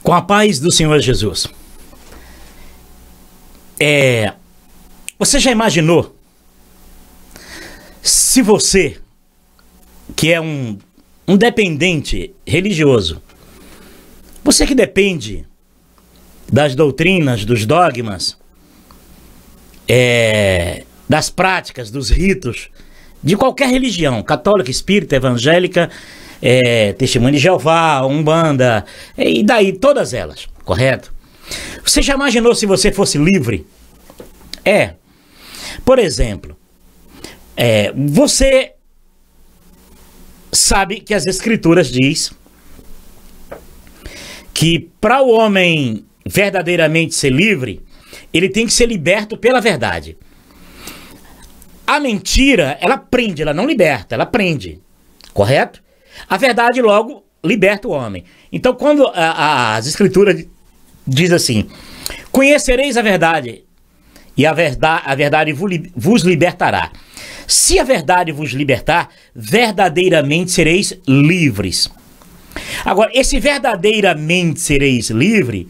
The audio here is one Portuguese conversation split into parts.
Com a paz do Senhor Jesus. Você já imaginou se você, que é um dependente religioso, você que depende das doutrinas, dos dogmas, das práticas, dos ritos, de qualquer religião, católica, espírita, evangélica, Testemunho de Jeová, Umbanda, e daí todas elas, correto? Você já imaginou se você fosse livre? Por exemplo, você sabe que as Escrituras diz que para o homem verdadeiramente ser livre, ele tem que ser liberto pela verdade. A mentira, ela prende, ela não liberta, ela prende, correto? A verdade, logo, liberta o homem. Então, quando as Escrituras diz assim: conhecereis a verdade, e a verdade vos libertará. Se a verdade vos libertar, verdadeiramente sereis livres. Agora, esse verdadeiramente sereis livre,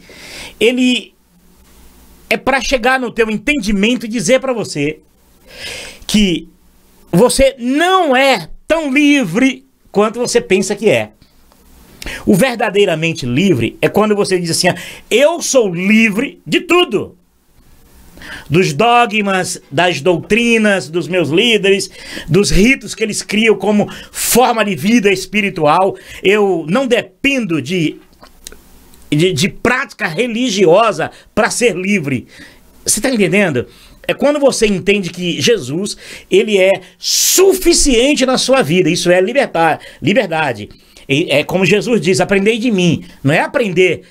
ele é para chegar no teu entendimento e dizer para você que você não é tão livre quanto você pensa que é. O verdadeiramente livre é quando você diz assim: eu sou livre de tudo. Dos dogmas, das doutrinas, dos meus líderes, dos ritos que eles criam como forma de vida espiritual. Eu não dependo de prática religiosa para ser livre. Você está entendendo? É quando você entende que Jesus, ele é suficiente na sua vida. Isso é liberdade. É como Jesus diz: aprendei de mim. Não é aprender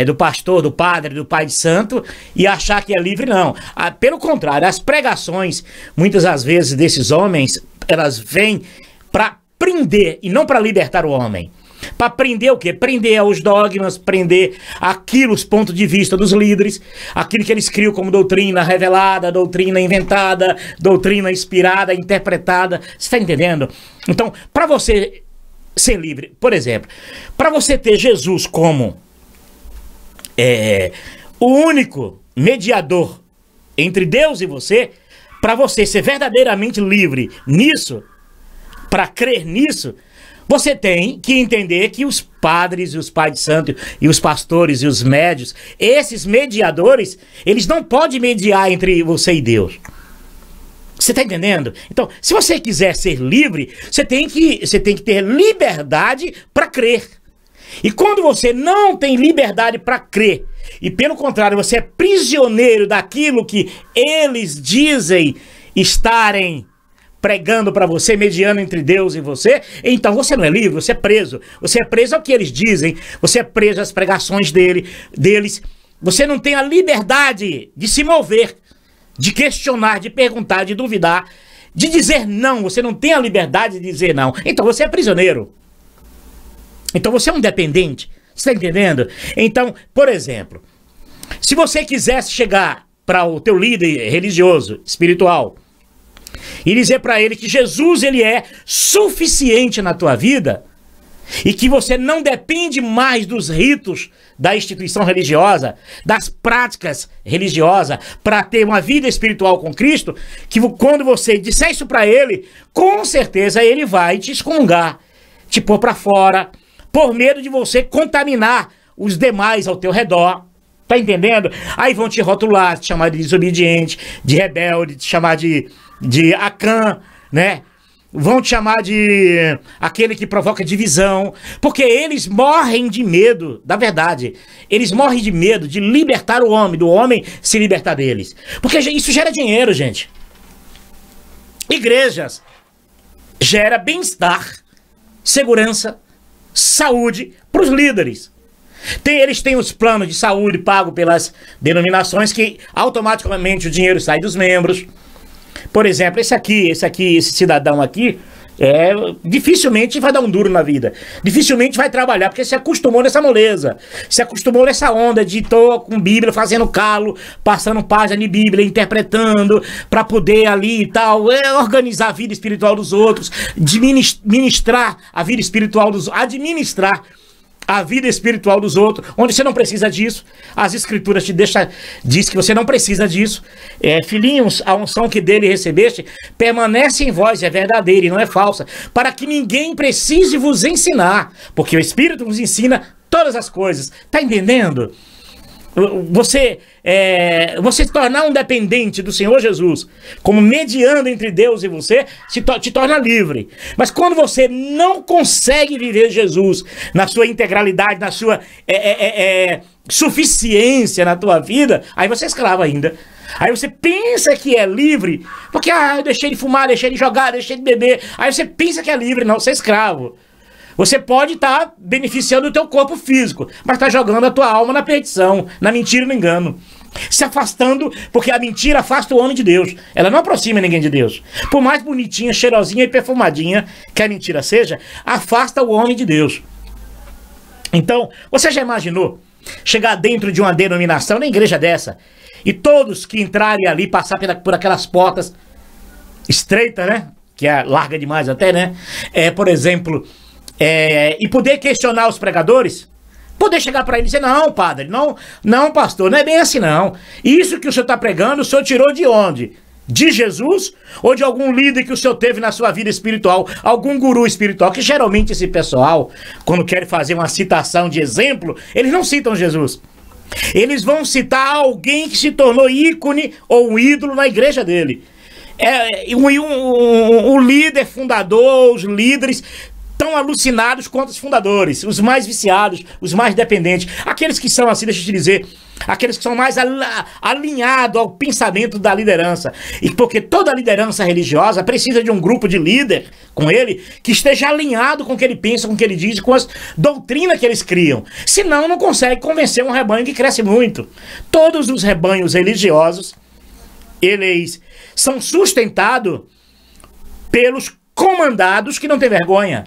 do pastor, do padre, do pai de santo e achar que é livre, não. Pelo contrário, as pregações, muitas das vezes, desses homens, elas vêm para prender e não para libertar o homem. Para prender o quê? Prender os dogmas, prender aquilo, os pontos de vista dos líderes, aquilo que eles criam como doutrina revelada, doutrina inventada, doutrina inspirada, interpretada. Você está entendendo? Então, para você ser livre, por exemplo, para você ter Jesus como o único mediador entre Deus e você, para você ser verdadeiramente livre nisso, para crer nisso, você tem que entender que os padres e os pais de santo e os pastores e os médios, esses mediadores, eles não podem mediar entre você e Deus. Você está entendendo? Então, se você quiser ser livre, você tem que ter liberdade para crer. E quando você não tem liberdade para crer, e pelo contrário, você é prisioneiro daquilo que eles dizem estarem pregando para você, mediando entre Deus e você, então você não é livre, você é preso. Você é preso ao que eles dizem, você é preso às pregações deles. Você não tem a liberdade de se mover, de questionar, de perguntar, de duvidar, de dizer não. Você não tem a liberdade de dizer não. Então você é prisioneiro. Então você é um dependente. Você está entendendo? Então, por exemplo, se você quisesse chegar para o teu líder religioso, espiritual, e dizer para ele que Jesus, ele é suficiente na tua vida, e que você não depende mais dos ritos da instituição religiosa, das práticas religiosas, para ter uma vida espiritual com Cristo, que quando você disser isso para ele, com certeza ele vai te excomungar, te pôr para fora, por medo de você contaminar os demais ao teu redor. Tá entendendo? Aí vão te rotular, te chamar de desobediente, de rebelde, te chamar de Acã, né? Vão te chamar de aquele que provoca divisão, porque eles morrem de medo da verdade. Eles morrem de medo de libertar o homem, do homem se libertar deles. Porque isso gera dinheiro, gente. Igrejas gera bem-estar, segurança, saúde para os líderes. Eles têm os planos de saúde pagos pelas denominações que automaticamente o dinheiro sai dos membros. Por exemplo, esse cidadão aqui, dificilmente vai dar um duro na vida. Dificilmente vai trabalhar, porque se acostumou nessa moleza. Se acostumou nessa onda de tô com Bíblia, fazendo calo, passando página de Bíblia, interpretando, para poder ali e tal, organizar a vida espiritual dos outros, ministrar a vida espiritual dos outros, administrar a vida espiritual dos outros, onde você não precisa disso. As escrituras diz que você não precisa disso. Filhinhos, a unção que dele recebeste permanece em vós, é verdadeira e não é falsa, para que ninguém precise vos ensinar, porque o Espírito vos ensina todas as coisas. Tá entendendo? Você se tornar um dependente do Senhor Jesus, como mediando entre Deus e você, te torna livre. Mas quando você não consegue viver Jesus na sua integralidade, na sua suficiência na tua vida, aí você é escravo ainda. Aí você pensa que é livre, porque eu deixei de fumar, deixei de jogar, deixei de beber. Aí você pensa que é livre, não, você é escravo. Você pode estar beneficiando o teu corpo físico, mas está jogando a tua alma na perdição, na mentira e no engano. Se afastando, porque a mentira afasta o homem de Deus. Ela não aproxima ninguém de Deus. Por mais bonitinha, cheirosinha e perfumadinha que a mentira seja, afasta o homem de Deus. Então, você já imaginou chegar dentro de uma denominação, na igreja dessa, e todos que entrarem ali, passar por aquelas portas estreitas, né? Que é larga demais até, né? Por exemplo... e poder questionar os pregadores, poder chegar para ele e dizer, não, padre, não, pastor, não é bem assim não. Isso que o senhor está pregando, o senhor tirou de onde? De Jesus ou de algum líder que o senhor teve na sua vida espiritual, algum guru espiritual? Que geralmente esse pessoal, quando quer fazer uma citação de exemplo, eles não citam Jesus. Eles vão citar alguém que se tornou ícone ou um ídolo na igreja dele. O líder fundador, os líderes tão alucinados quanto os fundadores, os mais viciados, os mais dependentes, aqueles que são assim, deixa eu te dizer, aqueles que são mais alinhados ao pensamento da liderança. E porque toda liderança religiosa precisa de um grupo de líder com ele que esteja alinhado com o que ele pensa, com o que ele diz, com as doutrinas que eles criam. Senão não consegue convencer um rebanho que cresce muito. Todos os rebanhos religiosos, eles são sustentados pelos comandados que não têm vergonha.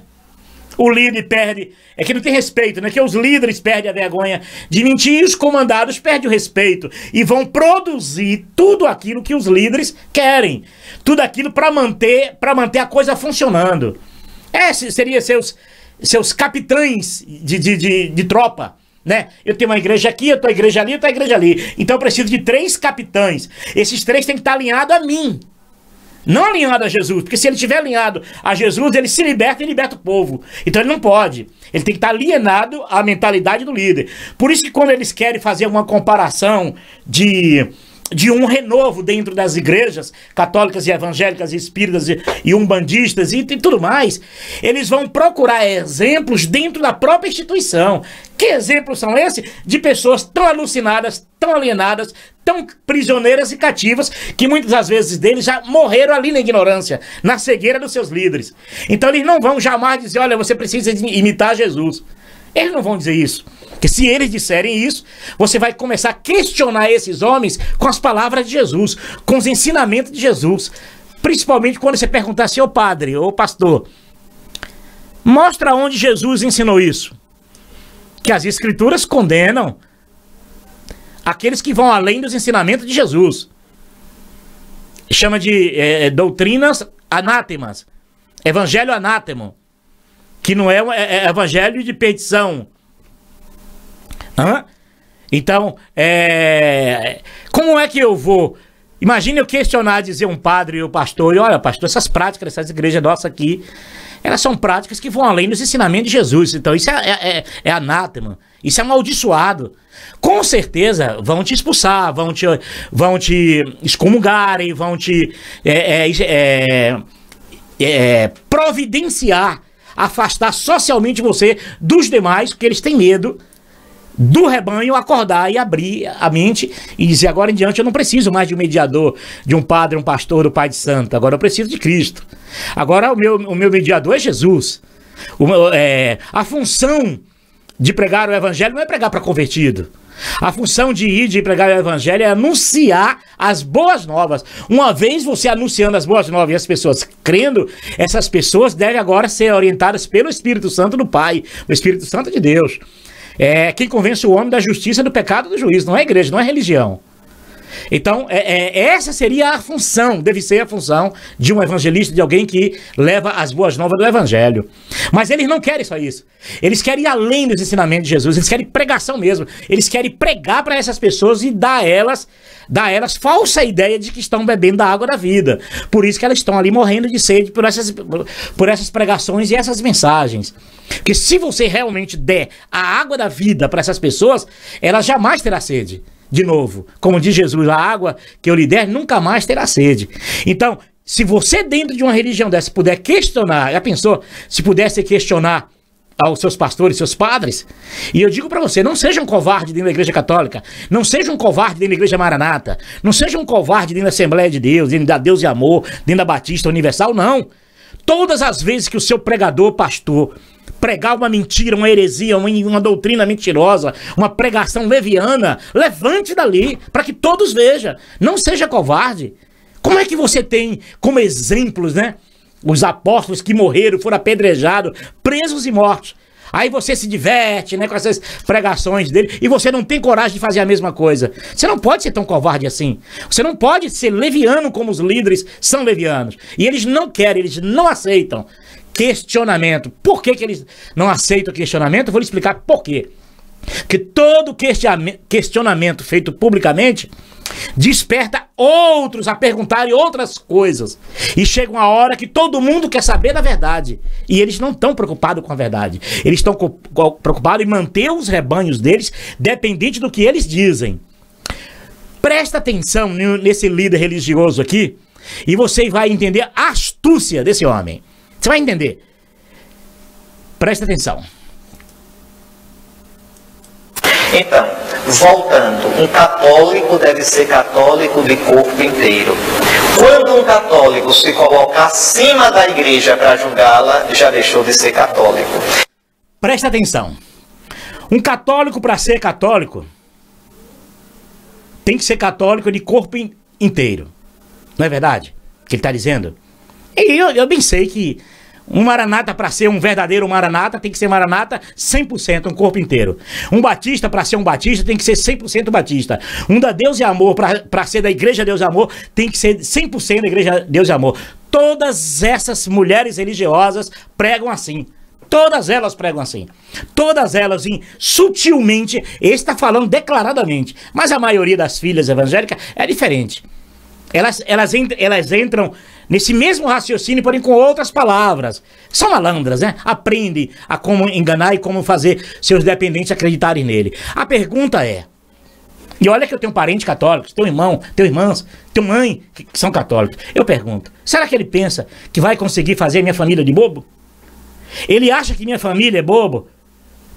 O líder perde, que não tem respeito, né? Que os líderes perdem a vergonha de mentir e os comandados perdem o respeito. E vão produzir tudo aquilo que os líderes querem. Tudo aquilo para manter a coisa funcionando. Seria seus capitães de tropa, né? Eu tenho uma igreja aqui, eu tenho a igreja ali, eu tenho a igreja ali. Então eu preciso de 3 capitães. Esses 3 têm que estar alinhados a mim. Não alinhado a Jesus, porque se ele estiver alinhado a Jesus, ele se liberta e liberta o povo. Então ele não pode. Ele tem que estar alienado à mentalidade do líder. Por isso que quando eles querem fazer uma comparação de um renovo dentro das igrejas católicas e evangélicas e espíritas e umbandistas e tudo mais, eles vão procurar exemplos dentro da própria instituição. Que exemplos são esses? De pessoas tão alucinadas, tão alienadas, tão prisioneiras e cativas, que muitas das vezes deles já morreram ali na ignorância, na cegueira dos seus líderes. Então eles não vão jamais dizer, olha, você precisa imitar Jesus. Eles não vão dizer isso. Porque se eles disserem isso, você vai começar a questionar esses homens com as palavras de Jesus, com os ensinamentos de Jesus. Principalmente quando você perguntar assim, ô padre, ô pastor, mostra onde Jesus ensinou isso. Que as escrituras condenam aqueles que vão além dos ensinamentos de Jesus. Chama de doutrinas anátemas. Evangelho anátemo. Que não é evangelho de perdição. Então, como é que eu vou? Imagine eu questionar, dizer um padre ou pastor, e olha, pastor, essas práticas dessas igrejas nossas aqui, elas são práticas que vão além dos ensinamentos de Jesus. Então isso é anátema, isso é amaldiçoado. Com certeza vão te expulsar, vão te excomungarem, vão te providenciar, afastar socialmente você dos demais, porque eles têm medo do rebanho acordar e abrir a mente e dizer, agora em diante eu não preciso mais de um mediador, de um padre, um pastor, do pai de santo, agora eu preciso de Cristo. Agora o meu mediador é Jesus. A função de pregar o evangelho não é pregar para convertido. A função de pregar o evangelho é anunciar as boas novas. Uma vez você anunciando as boas novas e as pessoas crendo, essas pessoas devem agora ser orientadas pelo Espírito Santo do Pai, o Espírito Santo de Deus. Quem convence o homem da justiça, do pecado e do juízo. Não é igreja, não é religião. Então, essa seria a função, deve ser a função de um evangelista, de alguém que leva as boas novas do evangelho. Mas eles não querem só isso. Eles querem ir além dos ensinamentos de Jesus, eles querem pregação mesmo. Eles querem pregar para essas pessoas e dar a elas falsa ideia de que estão bebendo da água da vida. Por isso que elas estão ali morrendo de sede por essas pregações e essas mensagens. Porque se você realmente der a água da vida para essas pessoas, elas jamais terão sede. De novo, como diz Jesus, a água que eu lhe der nunca mais terá sede. Então, se você dentro de uma religião dessa puder questionar, já pensou, se pudesse questionar aos seus pastores, seus padres, e eu digo para você, não seja um covarde dentro da igreja católica, não seja um covarde dentro da igreja maranata, não seja um covarde dentro da Assembleia de Deus, dentro da Deus e Amor, dentro da Batista Universal, não. Todas as vezes que o seu pregador, pastor, pregar uma mentira, uma heresia, uma doutrina mentirosa, uma pregação leviana, levante dali, para que todos vejam. Não seja covarde. Como é que você tem como exemplos, né? Os apóstolos que morreram, foram apedrejados, presos e mortos. Aí você se diverte, né, com essas pregações dele, e você não tem coragem de fazer a mesma coisa. Você não pode ser tão covarde assim. Você não pode ser leviano como os líderes são levianos. E eles não querem, eles não aceitam questionamento. Por que eles não aceitam questionamento? Eu vou lhe explicar por quê. Porque todo questionamento feito publicamente desperta outros a perguntarem outras coisas. E chega uma hora que todo mundo quer saber da verdade. E eles não estão preocupados com a verdade. Eles estão preocupados em manter os rebanhos deles dependente do que eles dizem. Presta atenção nesse líder religioso aqui e você vai entender a astúcia desse homem. Você vai entender. Presta atenção. Então, voltando, um católico deve ser católico de corpo inteiro. Quando um católico se coloca acima da igreja para julgá-la, já deixou de ser católico. Presta atenção. Um católico, para ser católico, tem que ser católico de corpo inteiro. Não é verdade? O que ele está dizendo? E eu bem sei que um maranata, para ser um verdadeiro maranata, tem que ser maranata 100%, um corpo inteiro. Um batista, para ser um batista, tem que ser 100% batista. Um da Deus e Amor, para ser da Igreja Deus e Amor, tem que ser 100% da Igreja Deus e Amor. Todas essas mulheres religiosas pregam assim. Todas elas pregam assim. Todas elas, sutilmente, ele está falando declaradamente. Mas a maioria das filhas evangélicas é diferente. Elas entram nesse mesmo raciocínio, porém com outras palavras. São malandras, né? Aprendem a como enganar e como fazer seus dependentes acreditarem nele. A pergunta é, e olha que eu tenho parentes católicos, tenho irmão, tenho irmãs, tenho mãe que são católicos. Eu pergunto, será que ele pensa que vai conseguir fazer minha família de bobo? Ele acha que minha família é bobo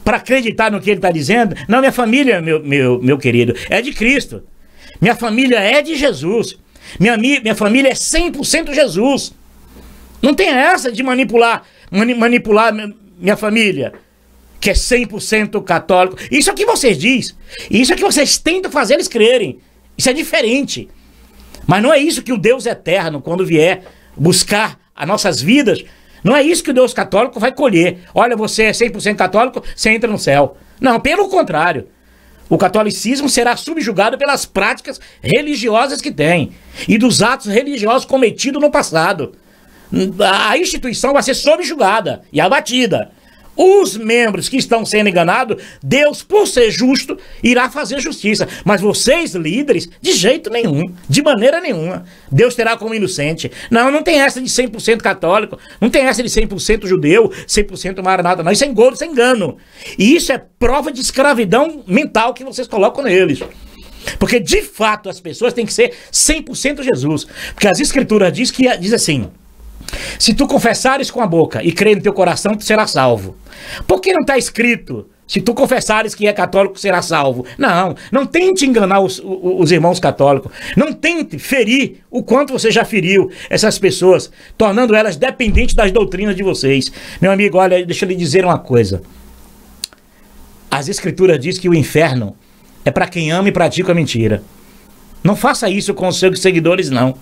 para acreditar no que ele está dizendo? Não, minha família, meu querido, é de Cristo. Minha família é de Jesus. Minha família é 100% Jesus. Não tem essa de manipular minha família, que é 100% católico. Isso é o que vocês dizem. Isso é o que vocês tentam fazer eles crerem. Isso é diferente. Mas não é isso que o Deus eterno, quando vier buscar as nossas vidas, não é isso que o Deus católico vai colher. Olha, você é 100% católico, você entra no céu. Não, pelo contrário. O catolicismo será subjugado pelas práticas religiosas que tem e dos atos religiosos cometidos no passado. A instituição vai ser subjugada e abatida. Os membros que estão sendo enganados, Deus, por ser justo, irá fazer justiça. Mas vocês, líderes, de jeito nenhum, de maneira nenhuma. Deus terá como inocente. Não tem essa de 100% católico, não tem essa de 100% judeu, 100% maranata, não. Isso é engodo, isso é engano. E isso é prova de escravidão mental que vocês colocam neles. Porque, de fato, as pessoas têm que ser 100% Jesus. Porque as escrituras diz assim: se tu confessares com a boca e crer no teu coração, tu serás salvo. Por que não está escrito, se tu confessares que é católico, será salvo? Não tente enganar os irmãos católicos. Não tente ferir o quanto você já feriu essas pessoas, tornando elas dependentes das doutrinas de vocês. Meu amigo, olha, deixa eu lhe dizer uma coisa. As escrituras dizem que o inferno é para quem ama e pratica a mentira. Não faça isso com os seus seguidores, não.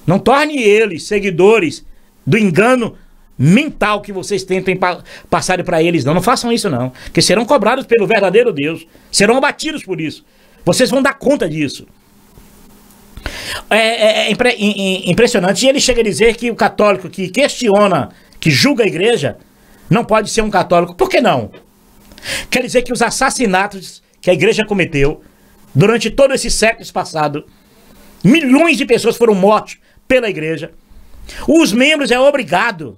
Não torne eles seguidores do engano mental que vocês tentem passar para eles, não. Não façam isso, não. Porque serão cobrados pelo verdadeiro Deus. Serão abatidos por isso. Vocês vão dar conta disso. Impressionante. E ele chega a dizer que o católico que questiona, que julga a igreja, não pode ser um católico. Por que não? Quer dizer que os assassinatos que a igreja cometeu durante todo esse século passado, milhões de pessoas foram mortas pela igreja. Os membros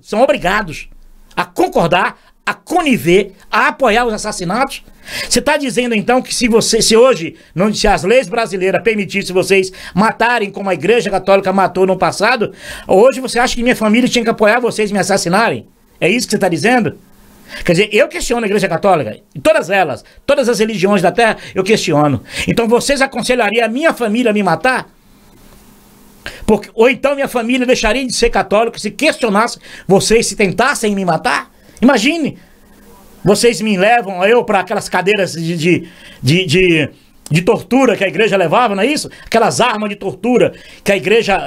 são obrigados a concordar, a conniver, a apoiar os assassinatos. Você está dizendo então que se hoje, se as leis brasileiras permitissem vocês matarem como a igreja católica matou no passado, hoje você acha que minha família tinha que apoiar vocês me assassinarem? É isso que você está dizendo? Quer dizer, eu questiono a igreja católica, todas elas, todas as religiões da terra, eu questiono. Então vocês aconselhariam a minha família a me matar? Ou então minha família deixaria de ser católica se questionasse vocês, se tentassem me matar? Imagine, vocês me levam para aquelas cadeiras de tortura que a igreja levava, não é isso? Aquelas armas de tortura que a igreja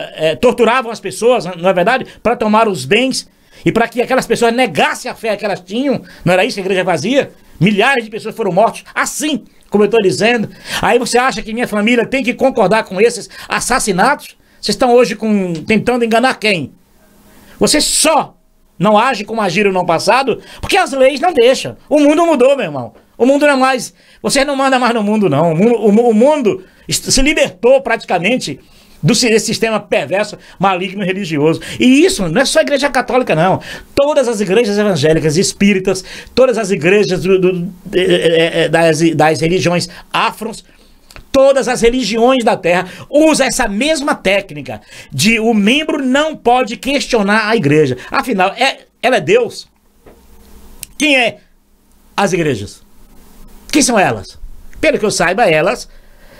torturavam as pessoas, não é verdade? Para tomar os bens e para que aquelas pessoas negassem a fé que elas tinham. Não era isso que a igreja fazia? Milhares de pessoas foram mortas assim, como eu estou dizendo. Aí você acha que minha família tem que concordar com esses assassinatos? Vocês estão hoje tentando enganar quem? Vocês só não agem como agiram no passado porque as leis não deixam. O mundo mudou, meu irmão. O mundo não é mais... Você não manda mais no mundo, não. O mundo se libertou praticamente desse sistema perverso, maligno e religioso. E isso não é só a igreja católica, não. Todas as igrejas evangélicas, espíritas, todas as igrejas das religiões afros, todas as religiões da terra usam essa mesma técnica de o membro não pode questionar a igreja. Afinal, ela é Deus. Quem é as igrejas? Quem são elas? Pelo que eu saiba, elas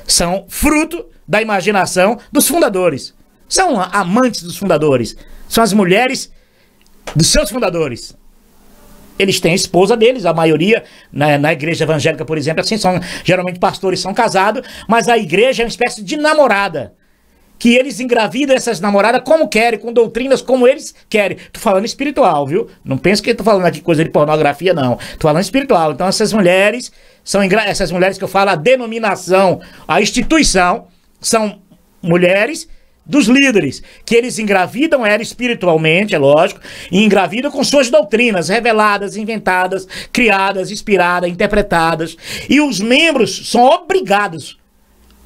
são fruto da imaginação dos fundadores. São amantes dos fundadores. São as mulheres dos seus fundadores. Eles têm a esposa deles, a maioria, na igreja evangélica, por exemplo, assim, geralmente pastores são casados, mas a igreja é uma espécie de namorada, que eles engravidam essas namoradas como querem, com doutrinas como eles querem. Tô falando espiritual, viu? Não penso que tô falando aqui coisa de pornografia, não. Tô falando espiritual. Então essas mulheres que eu falo, a denominação, a instituição, são mulheres dos líderes, que eles engravidam ela espiritualmente, é lógico, e engravidam com suas doutrinas reveladas, inventadas, criadas, inspiradas, interpretadas, e os membros são obrigados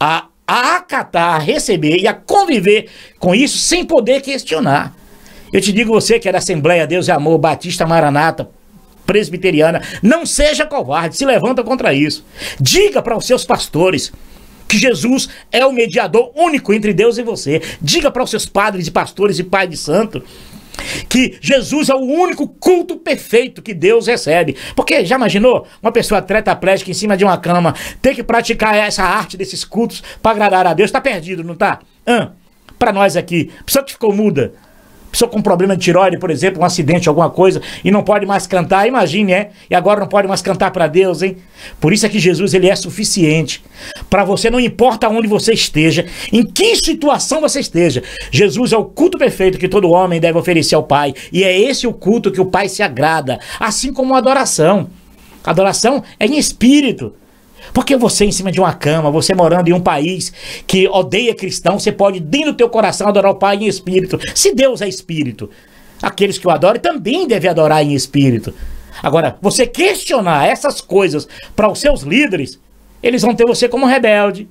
a acatar, a receber e a conviver com isso sem poder questionar. Eu te digo, você que é da Assembleia Deus e Amor, Batista, Maranata, Presbiteriana, não seja covarde, se levanta contra isso. Diga para os seus pastores que Jesus é o mediador único entre Deus e você. Diga para os seus padres e pastores e pai de santo que Jesus é o único culto perfeito que Deus recebe. Porque já imaginou uma pessoa tetraplégica em cima de uma cama ter que praticar essa arte desses cultos para agradar a Deus? Tá perdido, não tá? Para nós aqui, pessoa que ficou muda, pessoa com problema de tireoide, por exemplo, um acidente, alguma coisa, e não pode mais cantar, imagine, e agora não pode mais cantar para Deus, hein? Por isso é que Jesus, ele é suficiente para você, não importa onde você esteja, em que situação você esteja. Jesus é o culto perfeito que todo homem deve oferecer ao Pai, e é esse o culto que o Pai se agrada, assim como a adoração. A adoração é em espírito. Porque você em cima de uma cama, você morando em um país que odeia cristão, você pode dentro do teu coração adorar o Pai em espírito. Se Deus é espírito, aqueles que o adoram também devem adorar em espírito. Agora, você questionar essas coisas para os seus líderes, eles vão ter você como rebelde.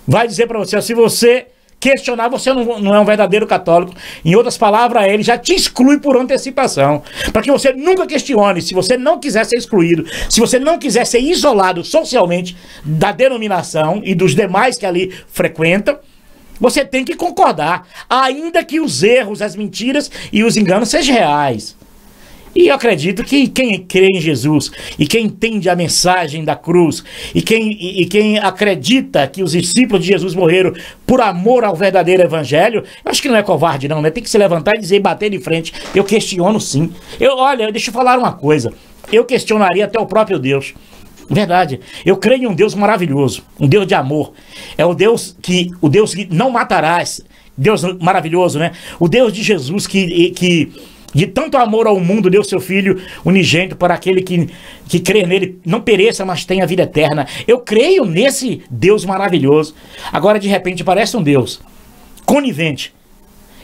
Vai dizer para você, se você questionar, você não é um verdadeiro católico. Em outras palavras, ele já te exclui por antecipação. Para que você nunca questione, se você não quiser ser excluído, se você não quiser ser isolado socialmente da denominação e dos demais que ali frequentam, você tem que concordar, ainda que os erros, as mentiras e os enganos sejam reais. E eu acredito que quem crê em Jesus e quem entende a mensagem da cruz e quem acredita que os discípulos de Jesus morreram por amor ao verdadeiro evangelho, eu acho que não é covarde não, né? Tem que se levantar e dizer, e bater de frente. Eu questiono sim. Olha, deixa eu falar uma coisa. Eu questionaria até o próprio Deus. Verdade. Eu creio em um Deus maravilhoso, um Deus de amor. É o Deus que não matarás. Deus maravilhoso, né? O Deus de Jesus que de tanto amor ao mundo deu seu Filho unigênito para aquele que crê nele não pereça, mas tenha vida eterna. Eu creio nesse Deus maravilhoso. Agora, de repente, parece um Deus conivente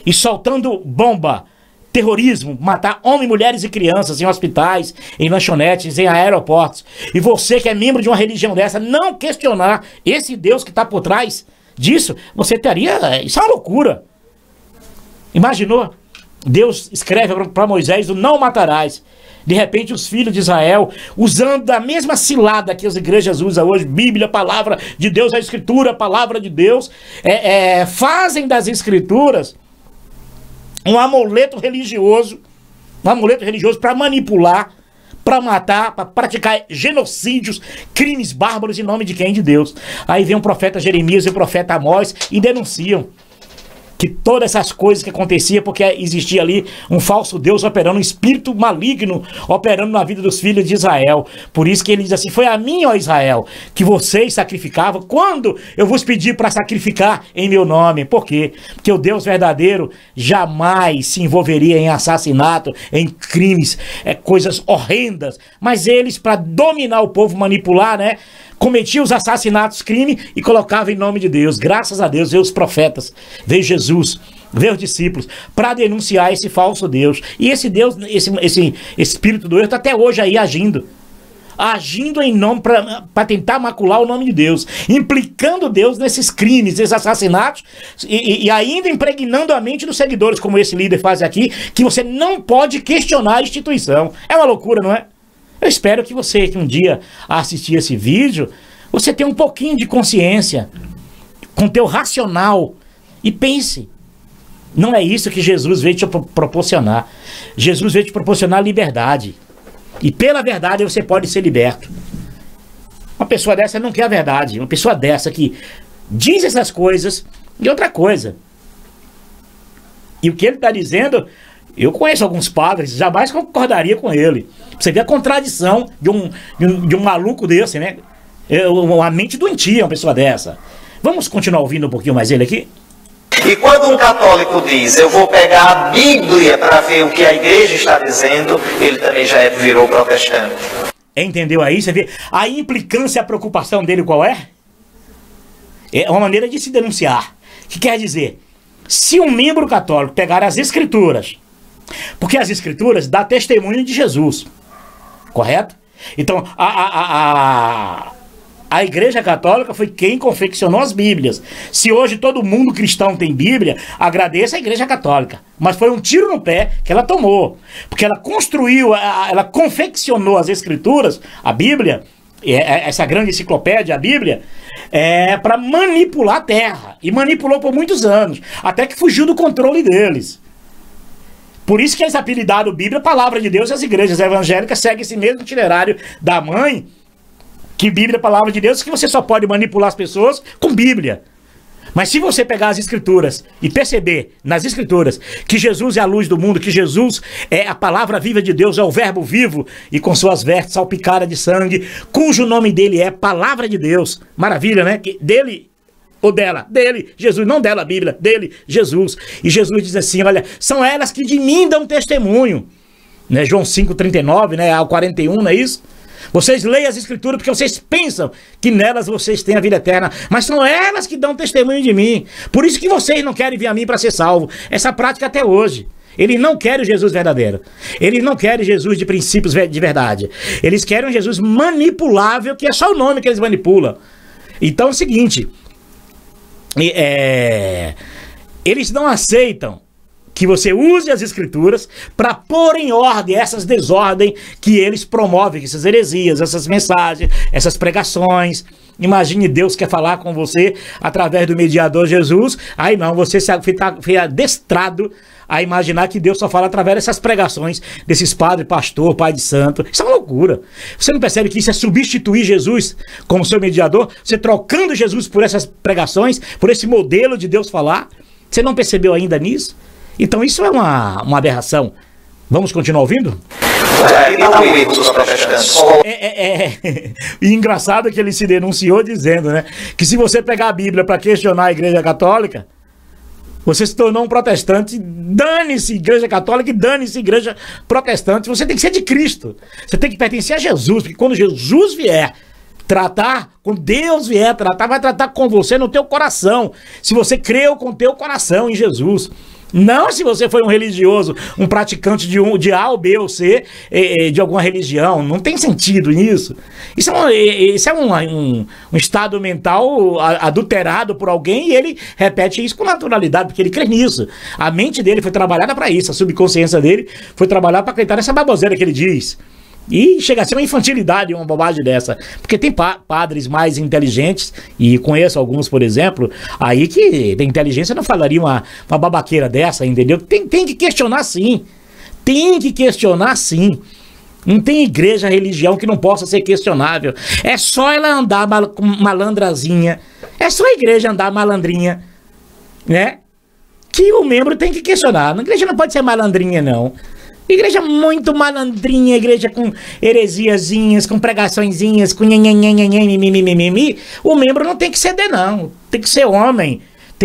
e soltando bomba, terrorismo, matar homens, mulheres e crianças em hospitais, em lanchonetes, em aeroportos, e você que é membro de uma religião dessa, não questionar esse Deus que está por trás disso, você teria... Isso é uma loucura. Imaginou? Deus escreve para Moisés o não matarás. De repente os filhos de Israel, usando a mesma cilada que as igrejas usam hoje, Bíblia, palavra de Deus, a Escritura, a palavra de Deus, fazem das Escrituras um amuleto religioso para manipular, para matar, para praticar genocídios, crimes bárbaros em nome de quem? De Deus. Aí vem o profeta Jeremias e o profeta Amós e denunciam que todas essas coisas que aconteciam porque existia ali um falso Deus operando, um espírito maligno operando na vida dos filhos de Israel. Por isso que ele diz assim: foi a mim, ó Israel, que vocês sacrificavam quando eu vos pedi para sacrificar em meu nome. Por quê? Porque o Deus verdadeiro jamais se envolveria em assassinato, em crimes, coisas horrendas. Mas eles, para dominar o povo, manipular, né, cometia os assassinatos, crime e colocava em nome de Deus. Graças a Deus veio os profetas, veio Jesus, veio os discípulos para denunciar esse falso Deus. E esse Deus, esse espírito do erro está até hoje aí agindo em nome para tentar macular o nome de Deus, implicando Deus nesses crimes, nesses assassinatos e ainda impregnando a mente dos seguidores, como esse líder faz aqui, que você não pode questionar a instituição. É uma loucura, não é? Eu espero que você, que um dia assistir esse vídeo, você tenha um pouquinho de consciência, com teu racional, e pense, não é isso que Jesus veio te proporcionar. Jesus veio te proporcionar liberdade, e pela verdade você pode ser liberto. Uma pessoa dessa não quer a verdade, uma pessoa dessa que diz essas coisas, e outra coisa. E o que ele está dizendo... Eu conheço alguns padres, jamais concordaria com ele. Você vê a contradição de um maluco desse, né? Uma mente doentia, uma pessoa dessa. Vamos continuar ouvindo um pouquinho mais ele aqui? E quando um católico diz, eu vou pegar a Bíblia para ver o que a igreja está dizendo, ele também já virou protestante. Entendeu aí? Você vê a implicância e a preocupação dele qual é? É uma maneira de se denunciar. O que quer dizer? Se um membro católico pegar as Escrituras, porque as Escrituras dão testemunho de Jesus, correto? Então, a Igreja Católica foi quem confeccionou as Bíblias. Se hoje todo mundo cristão tem Bíblia, agradeça a Igreja Católica. Mas foi um tiro no pé que ela tomou. Porque ela construiu, ela confeccionou as Escrituras, a Bíblia, essa grande enciclopédia, a Bíblia, para manipular a terra. E manipulou por muitos anos, até que fugiu do controle deles. Por isso que eles apelidaram Bíblia, Palavra de Deus, e as igrejas evangélicas seguem esse mesmo itinerário da mãe, que Bíblia, Palavra de Deus, que você só pode manipular as pessoas com Bíblia. Mas se você pegar as Escrituras e perceber nas Escrituras que Jesus é a luz do mundo, que Jesus é a palavra viva de Deus, é o verbo vivo, e com suas vestes salpicadas de sangue, cujo nome dele é Palavra de Deus. Maravilha, né? Dele... ou dela, dele, Jesus, não dela a Bíblia, dele, Jesus. E Jesus diz assim, olha, são elas que de mim dão testemunho. Né? João 5,39, né? Ao 41, não é isso? Vocês leem as Escrituras porque vocês pensam que nelas vocês têm a vida eterna, mas são elas que dão testemunho de mim. Por isso que vocês não querem vir a mim para ser salvo. Essa prática até hoje. Eles não querem o Jesus verdadeiro. Eles não querem Jesus de princípios de verdade. Eles querem um Jesus manipulável, que é só o nome que eles manipulam. Então é o seguinte... eles não aceitam que você use as Escrituras para pôr em ordem essas desordens que eles promovem, essas heresias, essas mensagens, essas pregações. Imagine Deus quer falar com você através do mediador Jesus, aí não, você foi adestrado a imaginar que Deus só fala através dessas pregações, desses padres, pastor, pai de santo. Isso é uma loucura. Você não percebe que isso é substituir Jesus como seu mediador? Você trocando Jesus por essas pregações, por esse modelo de Deus falar? Você não percebeu ainda nisso? Então isso é uma aberração. Vamos continuar ouvindo? E engraçado que ele se denunciou dizendo, né, que se você pegar a Bíblia para questionar a Igreja Católica, você se tornou um protestante. Dane-se Igreja Católica e dane-se Igreja Protestante. Você tem que ser de Cristo. Você tem que pertencer a Jesus, porque quando Jesus vier, tratar, quando Deus vier tratar, vai tratar com você no teu coração. Se você creu com o teu coração em Jesus. Não se você foi um religioso, um praticante de A ou B ou C, de alguma religião. Não tem sentido nisso. Isso é um estado mental adulterado por alguém e ele repete isso com naturalidade, porque ele crê nisso. A mente dele foi trabalhada para isso, a subconsciência dele foi trabalhada para acreditar nessa baboseira que ele diz. E chega a ser uma infantilidade, uma bobagem dessa. Porque tem padres mais inteligentes, e conheço alguns, por exemplo, aí que tem inteligência não falaria uma babaqueira dessa, entendeu? Tem que questionar sim. Tem que questionar sim. Não tem igreja, religião que não possa ser questionável. É só ela andar malandrazinha. É só a igreja andar malandrinha, né? Que o membro tem que questionar. A igreja não pode ser malandrinha, não. Igreja muito malandrinha, igreja com heresiazinhas, com pregaçõezinhas, com mimimi. O membro não tem que ceder, não. Tem que ser homem.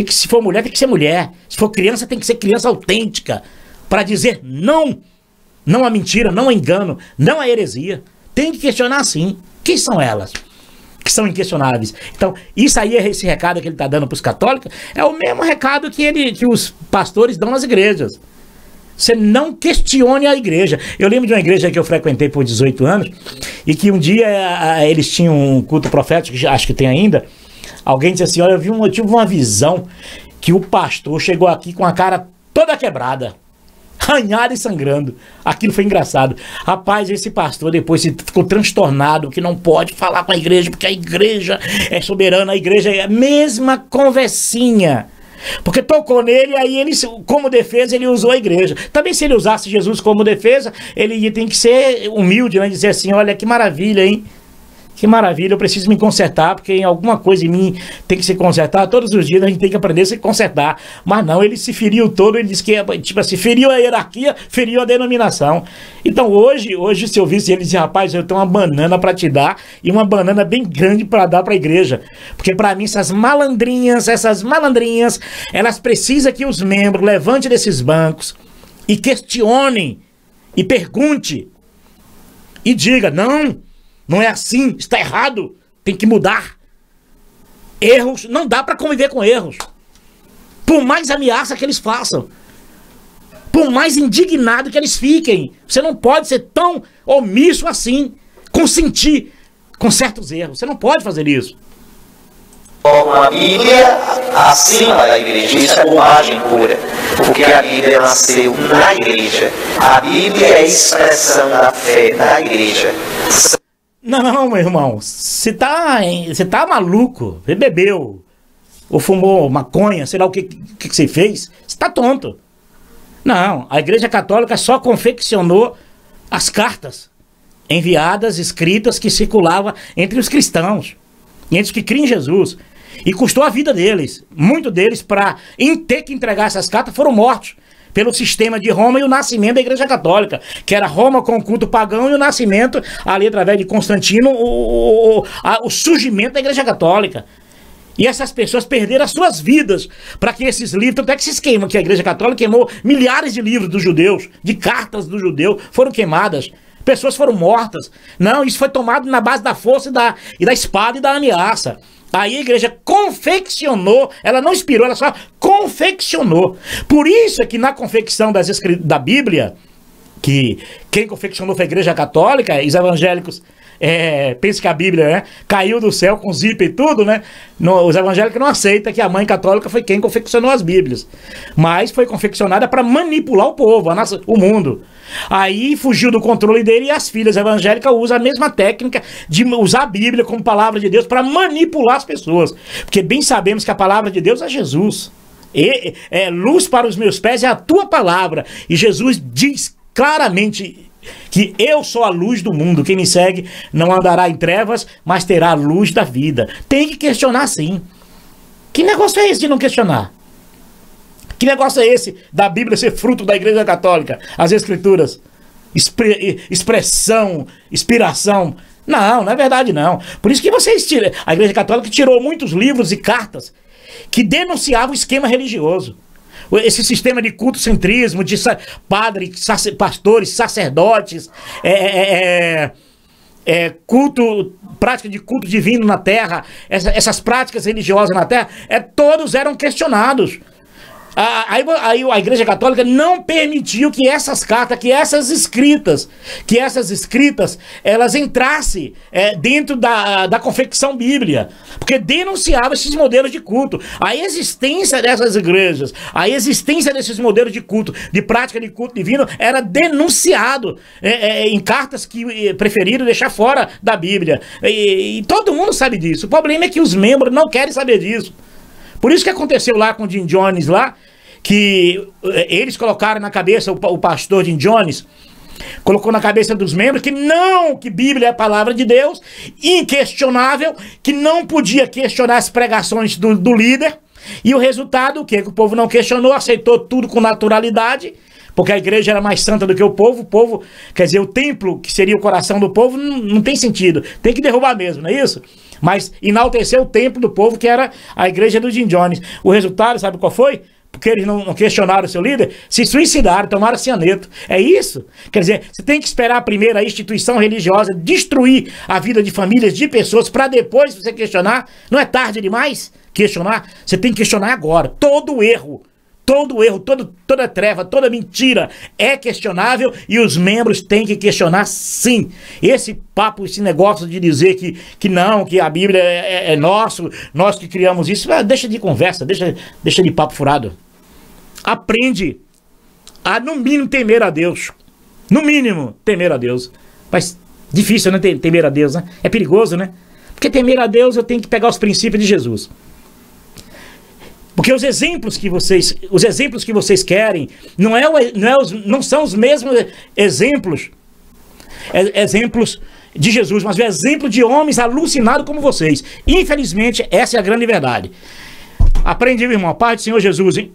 Se for mulher, tem que ser mulher. Se for criança, tem que ser criança autêntica. Para dizer não. Não a mentira, não a engano, não a heresia. Tem que questionar sim. Quem são elas? Que são inquestionáveis. Então, isso aí, esse recado que ele está dando para os católicos, é o mesmo recado que os pastores dão nas igrejas. Você não questione a igreja. Eu lembro de uma igreja que eu frequentei por 18 anos e que um dia eles tinham um culto profético, que acho que tem ainda. Alguém disse assim, olha, eu tive uma visão que o pastor chegou aqui com a cara toda quebrada, arranhada e sangrando. Aquilo foi engraçado. Rapaz, esse pastor depois ficou transtornado, que não pode falar com a igreja, porque a igreja é soberana, a igreja é a mesma conversinha. Porque tocou nele, aí ele, como defesa, ele usou a igreja. Também se ele usasse Jesus como defesa, ele tem que ser humilde, né? Dizer assim, olha, que maravilha, hein? Que maravilha, eu preciso me consertar, porque em alguma coisa em mim tem que se consertar. Todos os dias a gente tem que aprender a se consertar. Mas não, ele se feriu todo, ele disse que, tipo assim, feriu a hierarquia, feriu a denominação. Então hoje se eu visse ele dizer, rapaz, eu tenho uma banana para te dar, e uma banana bem grande para dar para a igreja. Porque para mim essas malandrinhas, elas precisam que os membros levantem desses bancos e questionem, e pergunte, e diga, não é assim, está errado, tem que mudar. Erros, não dá para conviver com erros. Por mais ameaça que eles façam, por mais indignado que eles fiquem, você não pode ser tão omisso assim, consentir com certos erros. Você não pode fazer isso. A Bíblia acima da igreja, isso é bobagem pura, porque a Bíblia nasceu na igreja. A Bíblia é a expressão da fé da igreja. Não, meu irmão, você tá maluco, você bebeu, ou fumou maconha, sei lá o que você fez, você tá tonto. Não, a Igreja Católica só confeccionou as cartas enviadas, escritas, que circulavam entre os cristãos, entre os que criam em Jesus, e custou a vida deles. Muitos deles, para ter que entregar essas cartas, foram mortos pelo sistema de Roma e o nascimento da Igreja Católica, que era Roma com o culto pagão e o nascimento, ali através de Constantino, o surgimento da Igreja Católica. E essas pessoas perderam as suas vidas para que esses livros, até que se queimam, que a Igreja Católica queimou milhares de livros dos judeus, de cartas dos judeus, foram queimadas. Pessoas foram mortas. Não, isso foi tomado na base da força e da espada e da ameaça. Aí a igreja confeccionou, ela não inspirou, ela só confeccionou. Por isso é que na confecção da Bíblia, que quem confeccionou foi a Igreja Católica, os evangélicos pensam que a Bíblia, né, caiu do céu com zíper e tudo, né? Os evangélicos não aceitam que a mãe católica foi quem confeccionou as Bíblias. Mas foi confeccionada para manipular o povo, o mundo. Aí fugiu do controle dele e as filhas evangélicas usam a mesma técnica de usar a Bíblia como palavra de Deus para manipular as pessoas. Porque bem sabemos que a palavra de Deus é Jesus. Luz para os meus pés é a tua palavra. E Jesus diz claramente que eu sou a luz do mundo. Quem me segue não andará em trevas, mas terá a luz da vida. Tem que questionar sim. Que negócio é esse de não questionar? Que negócio é esse da Bíblia ser fruto da Igreja Católica? As Escrituras, expressão, inspiração. Não é verdade não. Por isso que a Igreja Católica tirou muitos livros e cartas que denunciavam o esquema religioso. Esse sistema de cultocentrismo, de pastores, sacerdotes, culto prática de culto divino na terra, essas práticas religiosas na terra, todos eram questionados. Aí a Igreja Católica não permitiu que essas cartas, que essas escritas, elas entrassem dentro da confecção bíblia, porque denunciava esses modelos de culto. A existência dessas igrejas, a existência desses modelos de culto, de prática de culto divino, era denunciado em cartas que preferiram deixar fora da Bíblia. E todo mundo sabe disso. O problema é que os membros não querem saber disso. Por isso que aconteceu lá com o Jim Jones lá, que eles colocaram na cabeça, o pastor Jim Jones colocou na cabeça dos membros que Bíblia é a palavra de Deus, inquestionável, que não podia questionar as pregações do líder, e o resultado, que o povo não questionou, aceitou tudo com naturalidade, porque a igreja era mais santa do que o povo, quer dizer, o templo, que seria o coração do povo, não tem sentido, tem que derrubar mesmo, não é isso? Mas enalteceu o templo do povo, que era a igreja do Jim Jones. O resultado, sabe qual foi? Porque eles não questionaram o seu líder, se suicidaram, tomaram cianeto. É isso? Quer dizer, você tem que esperar primeiro a instituição religiosa destruir a vida de famílias, de pessoas, para depois você questionar. Não é tarde demais questionar? Você tem que questionar agora. Todo erro, toda treva, toda mentira é questionável e os membros têm que questionar sim. Esse papo, esse negócio de dizer que não, que a Bíblia é nosso, nós que criamos isso, deixa de conversa, deixa de papo furado. Aprende a, no mínimo, temer a Deus. No mínimo, temer a Deus. Mas difícil, né, temer a Deus, né? É perigoso, né? Porque temer a Deus eu tenho que pegar os princípios de Jesus. Porque os exemplos que vocês querem não são os mesmos exemplos de Jesus, mas o exemplo de homens alucinados como vocês. Infelizmente, essa é a grande verdade. Aprende, meu irmão. Pai do Senhor Jesus, hein?